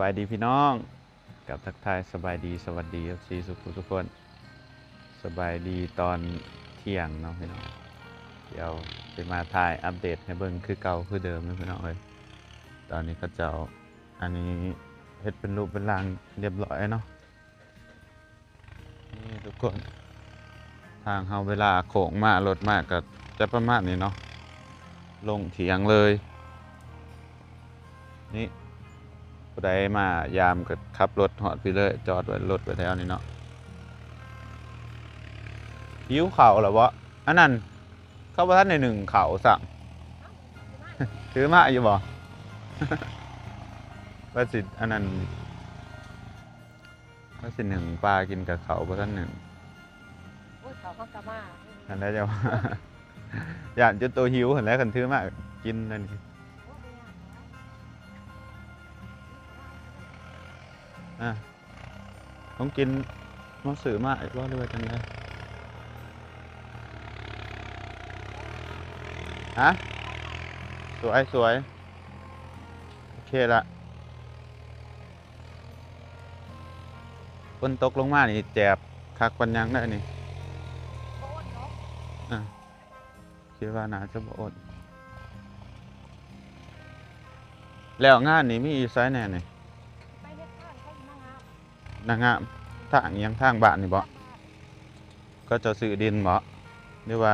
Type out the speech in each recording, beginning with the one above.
บายดีพี่น้องกับทักทายสบายดีสวัสดีซีทุกคนสบายดีตอนเที่ยงเนาะพี่น้องเดี๋ยวจะมาถ่ายอัปเดตให้เบิ่งคือเก่าคือเดิมนะพี่น้องเลยตอนนี้ก็จะอันนี้เฮ็ดเป็นรูปเป็นร่างเรียบร้อยเนาะนี่ทุกคนทางเฮาเวลาโค้งมารถมากก็จะประมาณนี้เนาะลงเถียงเลยนี่ผู้ใดมายามก็ขับรถหอดไปเลยจอดไว้รถไว้แถวนี้เนาะหิวเข่าหรอวะอันนั้นเข้าประทัดในหนึ่งเข่าสั่งถือมาอยู่บ่ ว่าสิอันนั้นว่าสิหนึ่งปลากินกับเขาประทัดหนึ่งเขาก็กระมาอันนั้นจะว่า อยากจะตัวหิวเห็นแล้วกันถือมากินนั่นต้องกินน้องสื่อมาอีกรอบด้วยกันเลยฮะสวยโอเคละฝนตกลงมานี่แจบคักปัญญังได้นี่คิดว่าน่าจะบ่อดแล้วงานนี่มีอีไซน์แน่นี่นางงามทางยังทางบ้านนี่บ่ก็จะซื้อดินบ่หรือว่า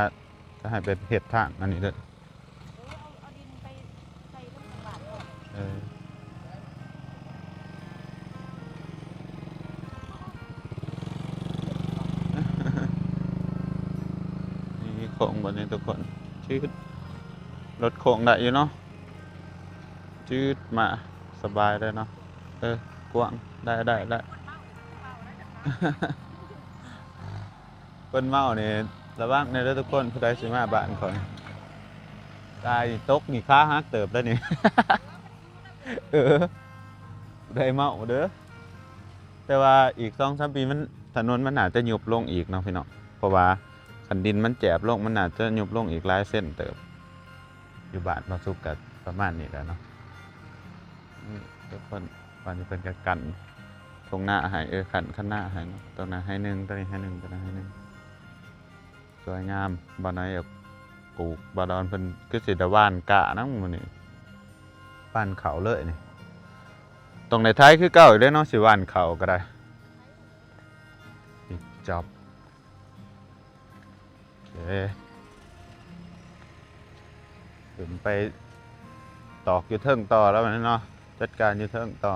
จะให้เป็นเห็ดทางอันนี้เด้อนี่โค้งบนนี้ทุกคนชืดรถโค้งได้อยู่เนาะชืดมาสบายเลยเนาะกว้างได้เปิ้นเมาเนี่ยระวังในเด้อทุกคนผู้ใดสิมาบ้านก่อนตายตกนี่ขาหักเติบแล้วนี่ ได้เมาเด้อแต่ว่าอีก2-3 ปีมันถนนมันอาจจะยุบลงอีกเนาะพี่น้องเพราะว่าคันดินมันแจบลงมันอาจจะยุบลงอีกหลายเส้นเติบอยู่บ้านมาสุกกับประมาณนี้แหละเนาะทุกคนวันนี้เป็นกันตรงหน้าหายขันหน้าหายตรงนั้นให้หนึ่งตรงนี้ให้หนึ่งตรงนั้นให้หนึ่งสวยงามบ้านไหนปลูกบาดอนเป็นคือสิตะวันกะนะมันนี่บ้านเขาเลยนี่ตรงในท้ายคือเก่าอีกได้เนาะสิวันเขาก็ได้ปิดจ็อบโอเคถึงไปตอกอยู่เทิงต่อแล้วมันเนาะจัดการอยู่เทิงต่อ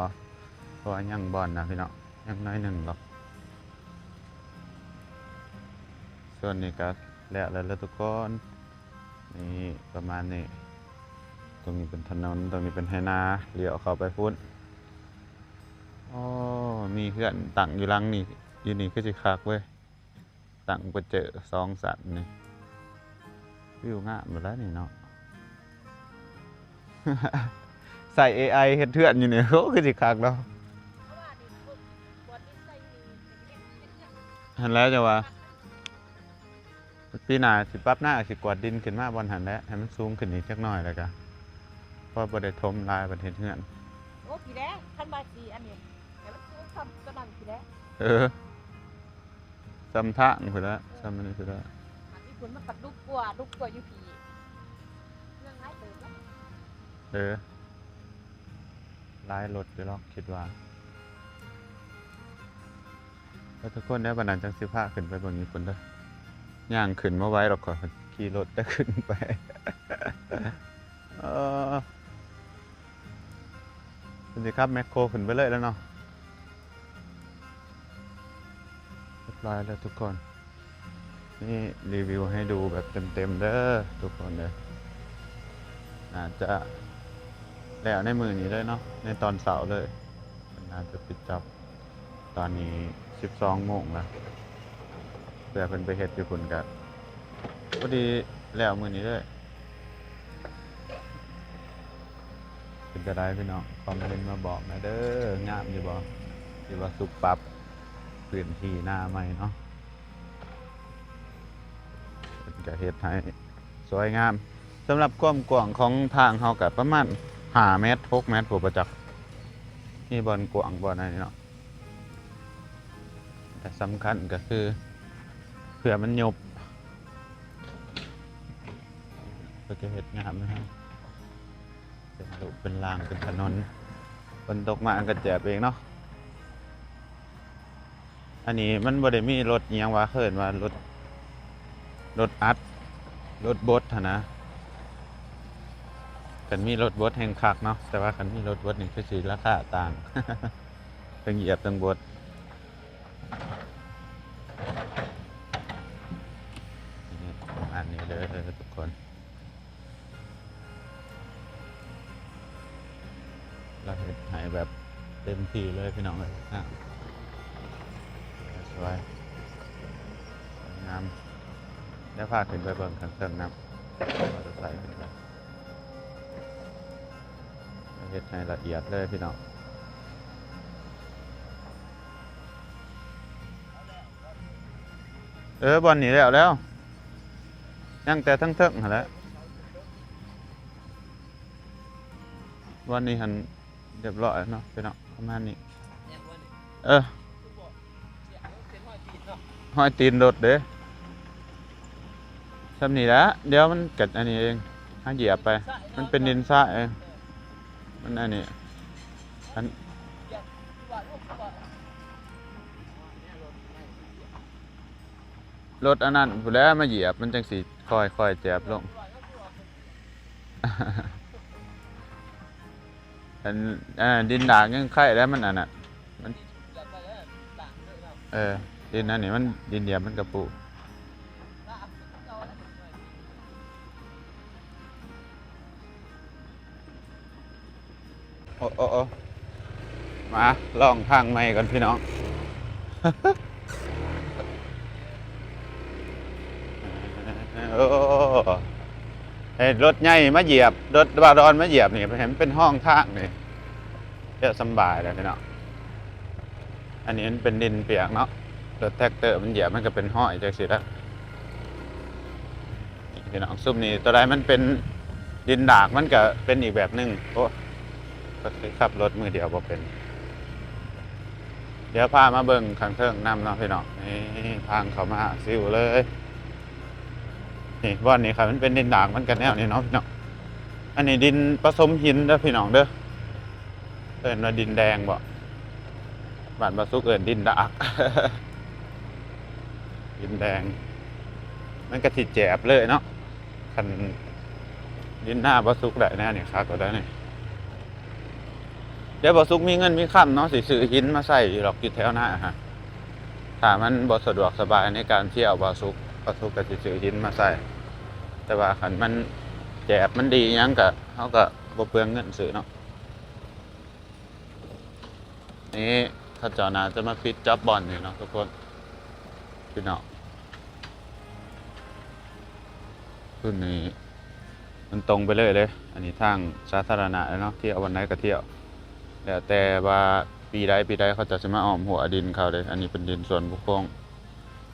เพราะว่ายังบอลนะพี่น้องยังน้อยหนึ่งหรอกส่วนนี้ก็แล้วทุกคนนี่ประมาณนี้ตรงนี้เป็นถนนตรงนี้เป็นไหนาเลี้ยวเข้าไปพุ่นอ๋อมีเพื่อนตั้งอยู่หลังนี่อยู่นี่ก็จะคักเว้ยตั้งไปเจอ2 สัตว์นี่วิวงามหมดแล้วนี่เนาะ ใส่ AI เฮ็ดเถื่อนอยู่เนี่ยเขาก็จะคักแล้วหันแล้วจะว่าปีหน้าสิปรับหน้าสิกวาดดินขึ้นมาบนหันแล้วให้มันสูงขึ้นอีกจักหน่อยแล้วกันเพราะบ่ได้ถมลายประเทศเฮือนโอ้ผีแดงขั้นบาสีอันนี้แต่มันทำกระดังผีแดงซ้ำทางพุ่นละซ้ำมันนี่พุ่นละอันนี้คุณมันปัดดุกกว่าอยู่ผีเรื่องไรเติมแล้วลายรถอยู่หรอกคิดว่าแล้วทุกคนได้บรรดาจังสิพาขึ้นไปบนนี้พุ่นเด้อย่างขึ้นมาไว้หรอกก่อนขี่รถจะขึ้นไปคุณสิครับแมคโครขึ้นไปเลยแล้วเนาะเรียบร้อยแล้วทุกคนนี่รีวิวให้ดูแบบเต็มเด้อทุกคนเลยน่าจะแล้วในมือนี้เลยเนาะในตอนเสาร์เลยน่าจะปิดจับตอนนี้12 โมงแล้วเพื่อเป็นไปเฮ็ดอยู่พุ่นกันพอดีแล้วมือนี้เลยเป็นจะได้พี่น้องคอมเมนต์มาบอกนะเด้องามอยู่บ่ที่ว่าสุกปรับเปลี่ยนที่หน้าใหม่เนาะเป็นกะเฮ็ดให้สวยงามสำหรับความกว้างของทางเฮากับประมาณ5 เมตร 6 เมตรผู้ประจักษ์ มีบอลกวางบอลอะไรเนาะแต่สำคัญก็คือเผื่อมันหยบก็จะเห็ดงามนะครับเป็นรูปเป็นรางเป็นถนนฝนตกมาอันก็แจบเองเนาะอันนี้มันบ่ได้มีรถเอียงว่าเขินว่ารถอัดรถบดนะกันมีรถบดแห่งคักเนาะแต่ว่าคันมีรถบดนี่คือสิราคาต่าง ตั้งเหยียบตั้งบดนี่ประมาณนี้เลยทุกคนเราเห็นหายแบบเต็มที่เลยพี่น้องเลยสวยงามได้พาขึ้นไปเบิ่งกันเติมน้ำเราจะใส่ขึ้นไปเห็ดให้ละเอียดเลยพี่น้องบอลหนีแล้วยังแต่ทั้งเทิงหั่นแหละบอลนี้หันเรียบร้อยเนาะพี่น้องประมาณนี้ห้อยตีนรถเด้ทำนี่ละเดี๋ยวมันกัดอันนี้เองให้เหยียบไปมันเป็นดินทรายเองมันอันนี้รถอันนั้นผู้แล้วมาเหยียบมันจังสีค่อยแจบลง ดินด่างยังไข่แล้วมันอันน่ะมันดินอันนี้มันดินเหยียบมันกระปุกโอ้มาลองทางใหม่ก่อนพี่น้อง โอ้เห็นรถใหญ่มาเหยียบรถบาดอนมาเหยียบนี่เห็นเป็นห้องทางนี่เยอะสบายเลยพี่น้องอันนี้มันเป็นดินเปียกเนาะรถแท็กเตอร์มันเหยียบมันก็เป็นห้อยจังสิละพี่น้องซุ่มนี่ตัวใดมันเป็นดินดากมันก็เป็นอีกแบบหนึ่งโอ้ก็คือขับรถมือเดียวบ่เป็นเดี๋ยวพามาเบิ่งข้างเทิงนำเนาะพี่น้องนี่ทางเขามาซิวเลยนี่บ่อนนี้ครับมันเป็นดินด่างมันกันแนวนี่เนาะพี่น้องอันนี้ดินผสมหินเด้อพี่น้องเด้อเอิ้นว่าดินแดงบ่บ้านบ่สุกเอิ้นดินดาก ดินแดงมันก็สิแจบเลยเนาะคันดินหน้าบ่สุกได้แน่นี่คักก็ได้นี่เดี๋ยวบ่สุกมีเงินมีค่ำเนาะสิซื้อหินมาใส่หรอกอยู่แถวหน้าฮะถ้ามันบ่สะดวกสบายในการเที่ยวบ่สุกก็สิซื้อหินมาใส่แต่ว่าคันมันแจบมันดียังก็เขาก็บ่เปลืองเงินซื้อเนาะนี่ถ้าเจ้านาจะมาปิดจ็อบบอลนี่เนาะทุกคนพี่น้องขึ้นนี้มันตรงไปเลยอันนี้ทางสาธารณะเนาะเที่ยววันไหนก็เที่ยวแล้วแต่ว่าปีใดเขาจะมาอ้อมหัวดินเขาเลยอันนี้เป็นดินส่วนบุคคล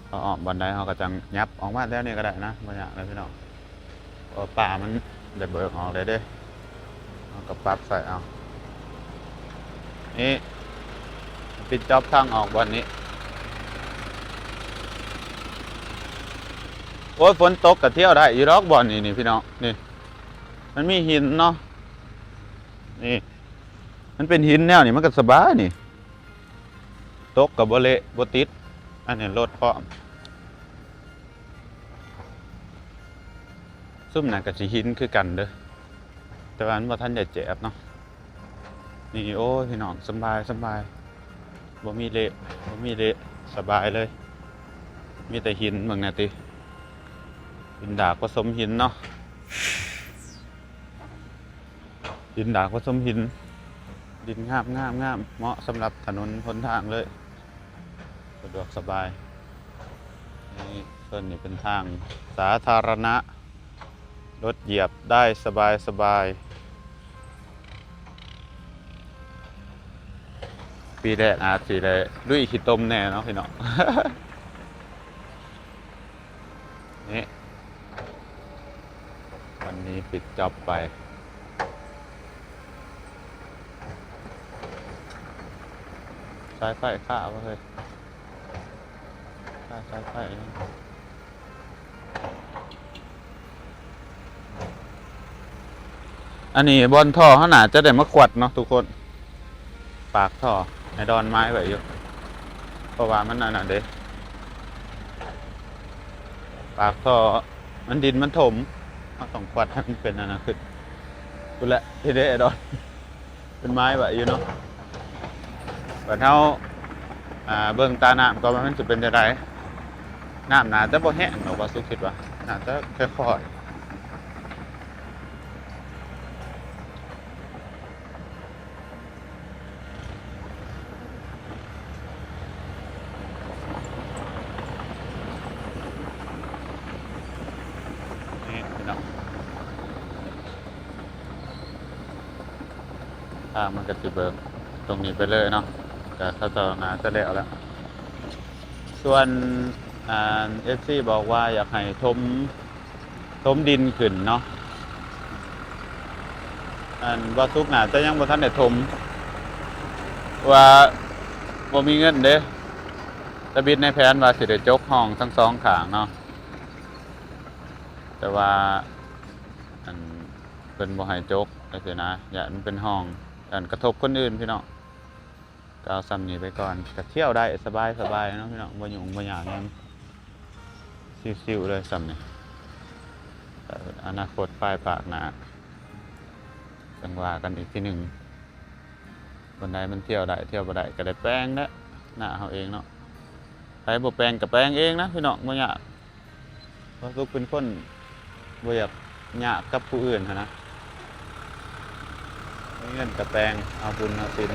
เขาอ้อมวันไหนเขาก็จังยับออกมาแล้วนี่ก็ได้นะบางอย่างนะพี่น้องป่ามันได้เบิกออกเลยเด้เอากระปับใส่เอานี่ปิดจ็อบทางออกวันนี้โอ้ยฝนตกกับเที่ยวได้อีรอกบอลนี่พี่น้องนี่มันมีหินเนาะนี่มันเป็นหินแนวนี่มันก็สบายนี่ตกกับโบเละโบติดอันนี้รถพร้อมซุ่มหนักกับสีหินคือกันเด้อแต่ว่ามันบ่ทันได้แจบเนาะนี่โอ้พี่น้องสบายบ่มีเละสบายเลยมีแต่หินบางนาทีหินดากผสมหินเนาะดินดากผสมหินดินงามเหมาะสำหรับถนนหนทางเลยสะดวกสบายนี่ส่วนนี้เป็นทางสาธารณะรถเหยียบได้สบายปีแรกอาจสิได้ลุยขี้ตมแน่เนาะพี่น้อง นี่วันนี้ปิดจ็อบไป ายไฟข้าวเฮ้ยข้าสายไฟอันนี้บนท่อเขาหนาจะได้มาขวดเนาะทุกคนปากท่อไอ้ดอนไม้ไว้อยู่เพราะว่ามันนั่นน่ะเด้ปากท่อมันดินมันถมเขาต้องขวดให้มันเป็นอันนั้นขึ้นดูแลที่เด้ไอ้ดอนเป็นไม้ไว้อยู่เนาะแบบเท่าเบิ่งตาน้ำก็มันจะเป็นจะไดน้ำน่าจะบ่แห้งหรอกว่าสุคิดว่าน่าจะค่อยๆนี่พี่น้องทางมันก็สิเบิ่งตรงนี้ไปเลยเนาะก็เขาจะน่าจะแล้วแล้วส่วนFC บอกว่าอยากให้ถมดินขึ้นเนาะว่าทุกหนาจะยังบ่ทันได้ถมว่าบ่มีเงินเด้ตะบิดในแผนว่าสิได้จกห้องทั้งสองข้างเนาะแต่ว่าอันเพิ่นบ่ให้จกจังซี่นะอย่ามันเป็นห้องกระทบคนอื่นพี่น้องก็เอาซ้ำนี้ไปก่อนก็เที่ยวได้สบายๆเนาะพี่น้องบ่ยุ่งบ่ยากหยังชิวๆเลยซ้ำนี้อนาคตปลายภาคหน้าจังว่ากันอีกทีหนึ่งคนใดมันเที่ยวได้เที่ยวบ่ได้ก็ได้แปลงนะหน้าเขาเองเนาะใครบ่แปลงก็แปลงเองนะพี่น้องบ่ยากเพราะทุกเป็นคนบ่อยากยากกับผู้อื่นนะมีเงินก็แปลงเอาบุญเอาศีล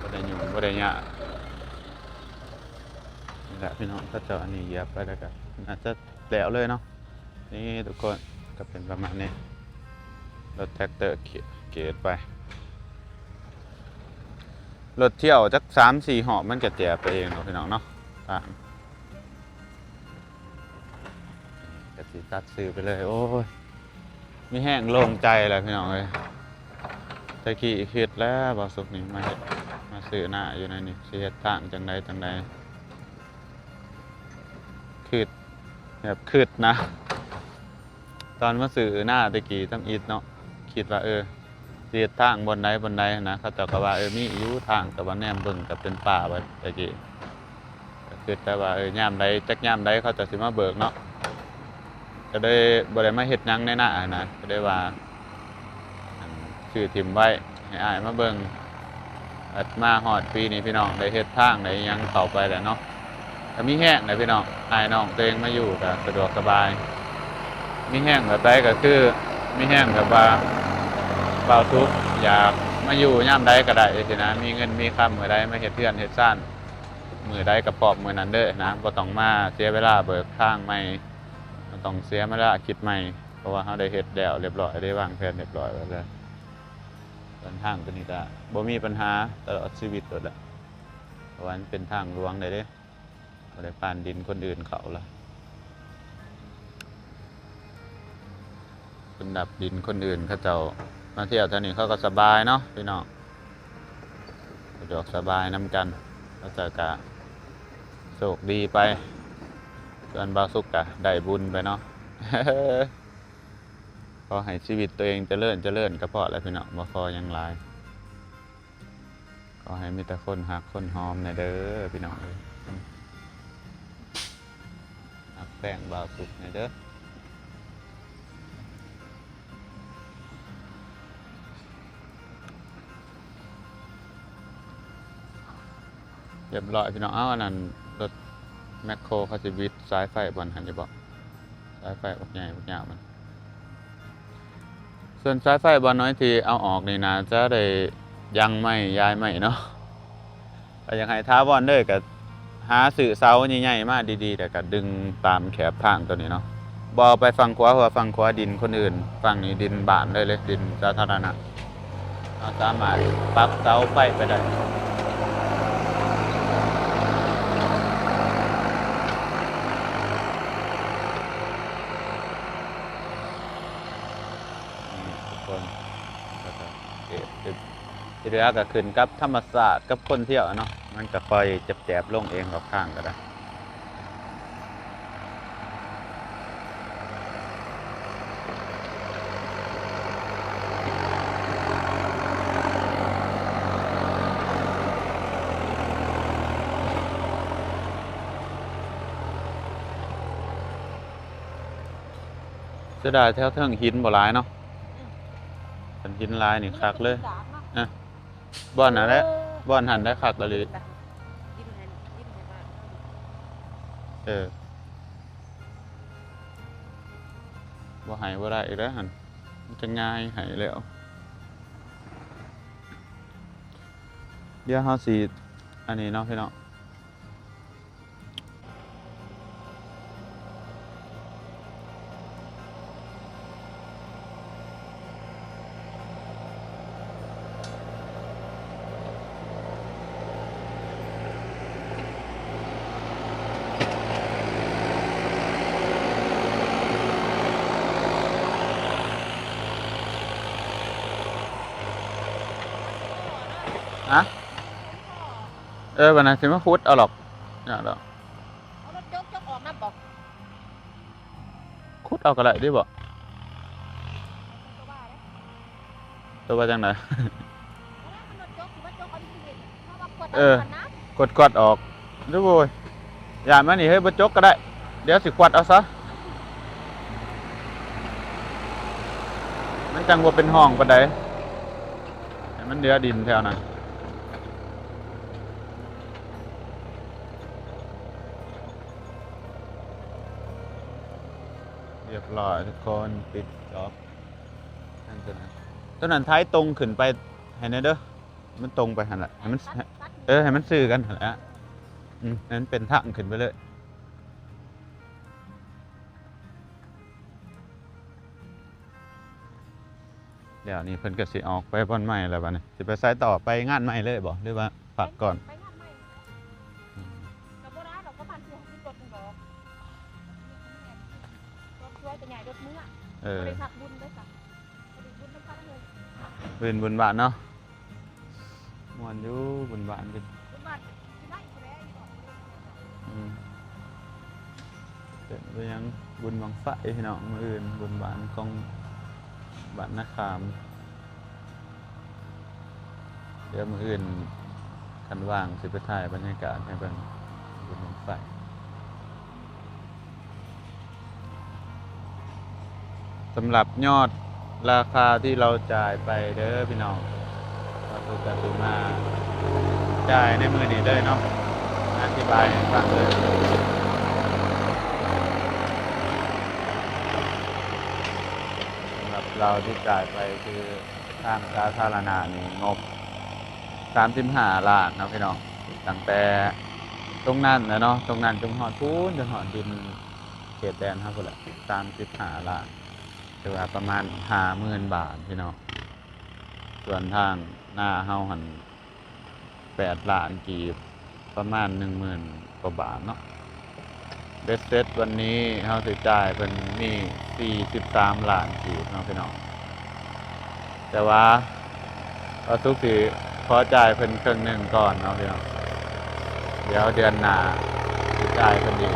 บ่ได้ยุ่งบ่ได้ยากนี่แหละพี่น้องถ้าเจาะอันนี้เหยียบไปแล้วก็น่าจะแล้วเลยเนาะนี่ทุกคนก็เป็นประมาณนี้รถแท็กเตอร์เกตไปรถเที่ยวจัก3-4 หอบมันก็แจกไปเองเนาะพี่น้องเนาะตามก็สิตัดซื้อไปเลยโอ้ยมีแห้งโล่งใจเลยพี่น้องเอ้ยตะกี้คิดแล้วบ่สุกนี่มาเฮ็ดมาซื้อหน้าอยู่ในนี่สิเฮ็ดทางจังใดคิดแบบคิดนะตอนมาซื้อหน้าตะกี้ตำอิดเนาะคิดว่าสิเฮ็ดทางบนใดนะเขาเจ้าก็ว่ามีอยู่ทางแต่ว่าแนมเบิ่งก็เป็นป่าไว้ตะกี้ก็คิดแต่ว่ายามใดจักยามใดเขาจะสิมาเบิกเนาะก็ได้บ่ได้มาเฮ็ดหยังในหน้านะก็ได้ว่าซื้อถิ่มไว้ให้อ้ายมาเบิ่งอัดมาฮอดปีนี้พี่น้องได้เฮ็ดทางได้หยังเข้าไปแล้วเนาะก็มีแห้งนะพี่น้องอ้ายน้องตัวเองมาอยู่ก็สะดวกสบายมีแห้งแบบใดก็คือมีแห้งแบบว่าเบาทุกข์อยากมาอยู่ยามใดก็ได้สินะมีเงินมีคำมื้อใดมาเฮ็ดเรือนเฮ็ดซ่านมื้อใดก็พร้อมมื้อนั้นเด้อนะบ่ต้องมาเสียเวลาเบิกทางใหม่บ่ต้องเสียเวลาคิดใหม่เพราะว่าเราได้เฮ็ดแล้วเรียบร้อยได้วางแผนเรียบร้อยแล้วเดินทางตัวนี้ก็บ่มีปัญหาตลอดชีวิตโดดละเพราะว่ามันเป็นทางหลวงได้เด้บ่ได้ผ่านดินคนอื่นเขาล่ะเป็นดับดินคนอื่นเขาเจ้ามาเที่ยวเท่านี้เขาก็สบายเนาะพี่น้องสะดวกสบายนำกันเขาจะกะโชคดีไปส่วนบ่าวสุขกะได้บุญไปเนาะ ขอให้ชีวิตตัวเองเจริญก็พอแล้วพี่น้องบ่ขอหยังหลายขอให้มีแต่คนฮักคนหอมเด้อพี่น้องฮักแป้งบ่าวสุขเด้อเรียบร้อยพี่น้องอันนั้นรถแมคโครเขาสิวิดสายไฟบนหันจะบอกสายไฟบักใหญ่บักยาวมันส่วนสายไฟบอลน้อยที่เอาออกนี่นะจะได้ยังไม่ย้ายไม่เนาะแต่ยังให้ท้าบอลด้วยกับหาสื่อเสาใหญ่ๆมาดีๆแต่ก็ดึงตามแคบทางตัวนี้เนาะบอไปฟังขวาหัวฟังขวาดินคนอื่นฟังนี้ดินบ้านเลยดินสาธารณะเราสามารถปักเสาไฟไปได้ ที่เหลือก็ขึ้นกับธรรมศาสตร์กับคนเที่ยวเนาะมันก็ค่อยแจบๆลงเองรอบข้างก็ได้เสียดายแถวเทิงหินบ่หลายเนาะเป็นหินลายนี่คักเลยอ่ะบ่อนน่ะแหละบ่อนหันได้คักละเลย ดิ้นให้มาก บ่ใหายบ่ได้อีกแล้วหั่นมันจะง่ายใหายแล้วเดี๋ยวเฮาสิอันนี้เนาะพี่น้องอะวันนั้นสิมาขุดเอาหรอกเนี่ยดอก เอารถยกออกน้ำบอก ขุดเอาก็ได้ดิบ่ ก็ว่าเด้ ตัวว่าจังได๋ เอารถยกสิว่ายกเอาดิสิเพราะว่ากด เออ เอาก่อนนะ กดออกดูโว้ยย่านมานี่เฮ้ยบ่จกก็ได้ เดี๋ยวสิกวาดเอาซะมันจังบ่เป็นห้องปานใดให้มันเหลือดินแถวนั้นเรียบร้อยทุกคนปิดจ็อบนั่นตัวนั้นท้ายตรงขึ้นไปให้แน่เด้อมันตรงไปหั่นล่ะให้มัน ตัด ให้มันซื้อกันหั่นแหละนั้นเป็นทางขึ้นไปเลย เดี๋ยวนี้เพิ่นก็สิออกไปบ่อนใหม่แล้วบัดนี้สิไปไสต่อไปงานใหม่เลยบ่หรือว่าฝากก่อน ไปงานใหม่กับโบราณเราก็ผ่านช่วงที่รถมันบอกรถช่วยแต่ใหญ่รถเมื่อ Ừ. บริษัทบุญด้วยค่ะบริษัทบุญต้องเข้าได้เลย Bên buồn bạn đâu? Ngoan chú buồn bạn đi. บุญบาทที่ได้อีกแล้วอีกบอก Ừ. Chuyện với những buồn bằng phải thì nó cũng ươn buồn bạn không bạn nó khám. Để mà ươn khăn vàng thì phảiถ่ายบรรยากาศให้เบิ่งบุญบั้งไฟ สำหรับยอดราคาที่เราจ่ายไปเด้อพี่น้องก็คือกตุมาจ่ายในมือนี้เลยเนาะอธิบายให้ฟังเลยสำหรับเราที่จ่ายไปคือทางสาธารณะนี่งบ35 ล้านเนาะพี่น้องตั้งแต่ตรงนั้นนะเนาะตรงนั้นจนหอดพูนจนหอดดินเขตแดนครับพุ่นละ35 ล้านคือว่าประมาณ 50,000 บาทพี่น้องส่วนทางหน้าเฮาหัน8 ล้านกีบประมาณ 10,000 กว่าบาทเนาะเบ็ดเสร็จวันนี้เฮาสิจ่ายเพิ่นมี43 ล้านกีบเนาะพี่น้องแต่ว่าก็ทุกสิขอจ่ายเพิ่นครึ่งหนึงก่อนเนาะพี่น้องเดี๋ยวเดือนหน้าสิจ่ายเพิ่นอีก